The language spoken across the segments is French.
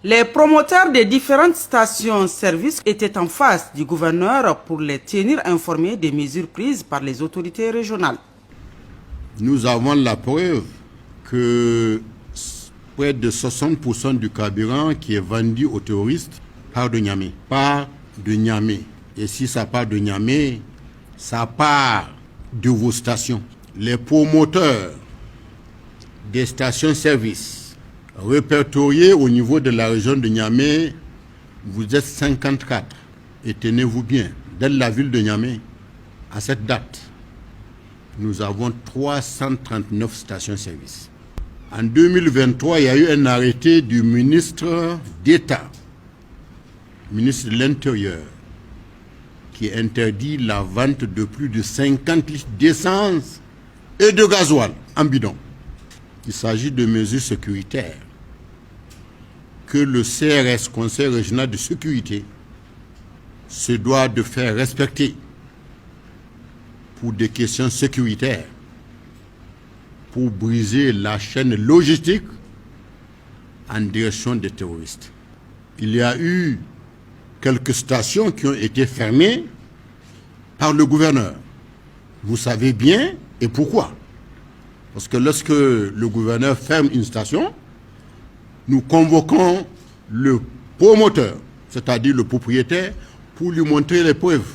Les promoteurs des différentes stations-service étaient en face du gouverneur pour les tenir informés des mesures prises par les autorités régionales. Nous avons la preuve que près de 60% du carburant qui est vendu aux terroristes part de Niamey. Part de Niamey. Et si ça part de Niamey, ça part de vos stations. Les promoteurs des stations-service répertoriés au niveau de la région de Niamey, vous êtes 54. Et tenez-vous bien, dans la ville de Niamey, à cette date, nous avons 339 stations-service. En 2023, il y a eu un arrêté du ministre d'État, ministre de l'Intérieur, qui interdit la vente de plus de 50 litres d'essence et de gasoil en bidon. Il s'agit de mesures sécuritaires que le CRS, Conseil régional de sécurité, se doit de faire respecter pour des questions sécuritaires, pour briser la chaîne logistique en direction des terroristes. Il y a eu quelques stations qui ont été fermées par le gouverneur. Vous savez bien et pourquoi. Parce que lorsque le gouverneur ferme une station, nous convoquons le promoteur, c'est-à-dire le propriétaire, pour lui montrer les preuves.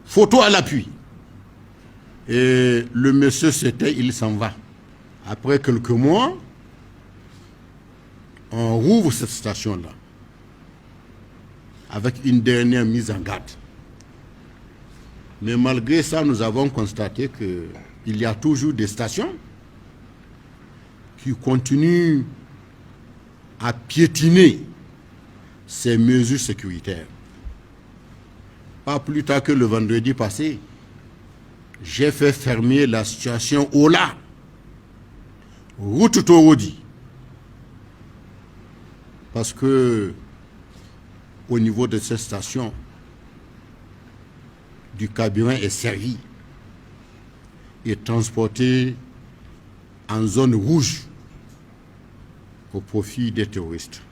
Photo à l'appui. Et le monsieur s'était, il s'en va. Après quelques mois, on rouvre cette station-là avec une dernière mise en garde. Mais malgré ça, nous avons constaté qu'il y a toujours des stations qui continuent à piétiner ces mesures sécuritaires. Pas plus tard que le vendredi passé, j'ai fait fermer la station Ola, route Torodi, parce que au niveau de cette station, du carburant est servi et transporté en zone rouge au profit des terroristes.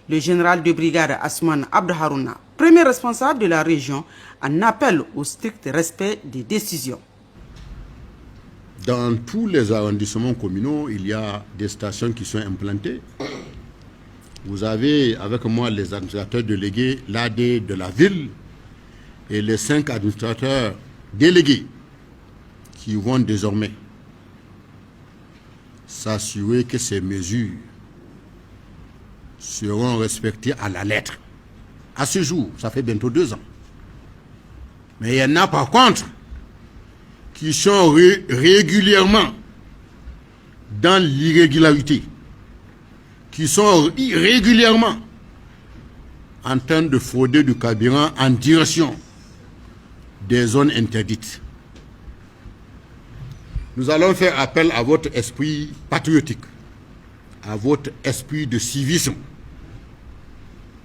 Le général de brigade Asman Abdharouna, premier responsable de la région, en appelle au strict respect des décisions. Dans tous les arrondissements communaux, il y a des stations qui sont implantées. Vous avez avec moi les administrateurs délégués, l'AD de la ville et les 5 administrateurs délégués qui vont désormais s'assurer que ces mesures seront respectées à la lettre. À ce jour, ça fait bientôt 2 ans. Mais il y en a par contre qui sont régulièrement dans l'irrégularité, qui sont régulièrement en train de frauder du carburant en direction des zones interdites. Nous allons faire appel à votre esprit patriotique, à votre esprit de civisme,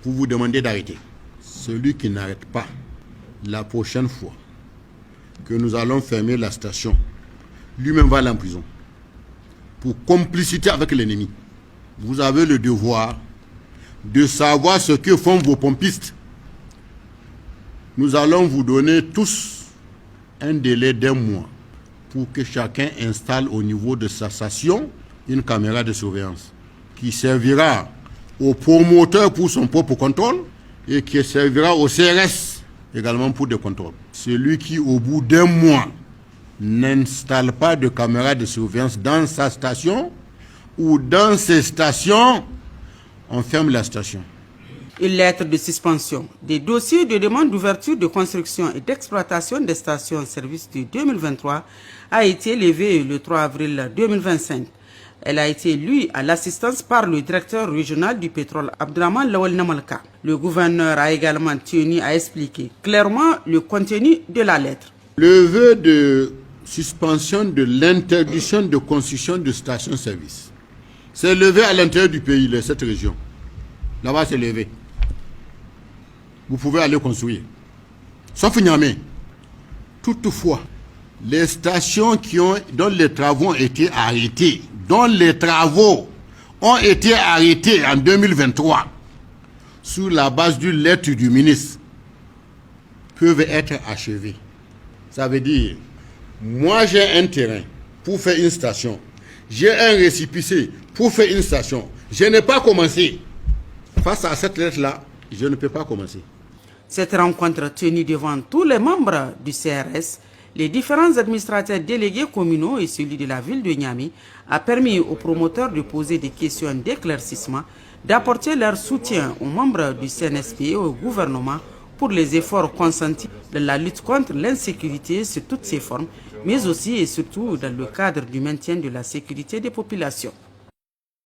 pour vous demander d'arrêter. Celui qui n'arrête pas, la prochaine fois que nous allons fermer la station, lui-même va aller en prison pour complicité avec l'ennemi. Vous avez le devoir de savoir ce que font vos pompistes. Nous allons vous donner tous un délai d'1 mois pour que chacun installe au niveau de sa station une caméra de surveillance qui servira au promoteur pour son propre contrôle et qui servira au CRS également pour des contrôles. Celui qui, au bout d'1 mois, n'installe pas de caméra de surveillance dans sa station ou dans ses stations, on ferme la station. Une lettre de suspension des dossiers de demande d'ouverture de construction et d'exploitation des stations-service de 2023 a été levée le 3 avril 2025. Elle a été lue à l'assistance par le directeur régional du pétrole, Abdraman Lawal Namalka. Le gouverneur a également tenu à expliquer clairement le contenu de la lettre. Le vœu de suspension de l'interdiction de construction de stations-service s'est levé à l'intérieur du pays, de cette région. Là-bas, c'est levé. Vous pouvez aller construire. Sauf Niamey. Toutefois, les stations dont les travaux ont été arrêtés, dont les travaux ont été arrêtés en 2023 sur la base d'une lettre du ministre peuvent être achevés. Ça veut dire, moi j'ai un terrain pour faire une station, j'ai un récépissé pour faire une station, je n'ai pas commencé. Face à cette lettre-là, je ne peux pas commencer. Cette rencontre tenue devant tous les membres du CRS, les différents administrateurs délégués communaux et celui de la ville de Niamey a permis aux promoteurs de poser des questions d'éclaircissement, d'apporter leur soutien aux membres du CNSP et au gouvernement pour les efforts consentis de la lutte contre l'insécurité sous toutes ses formes, mais aussi et surtout dans le cadre du maintien de la sécurité des populations.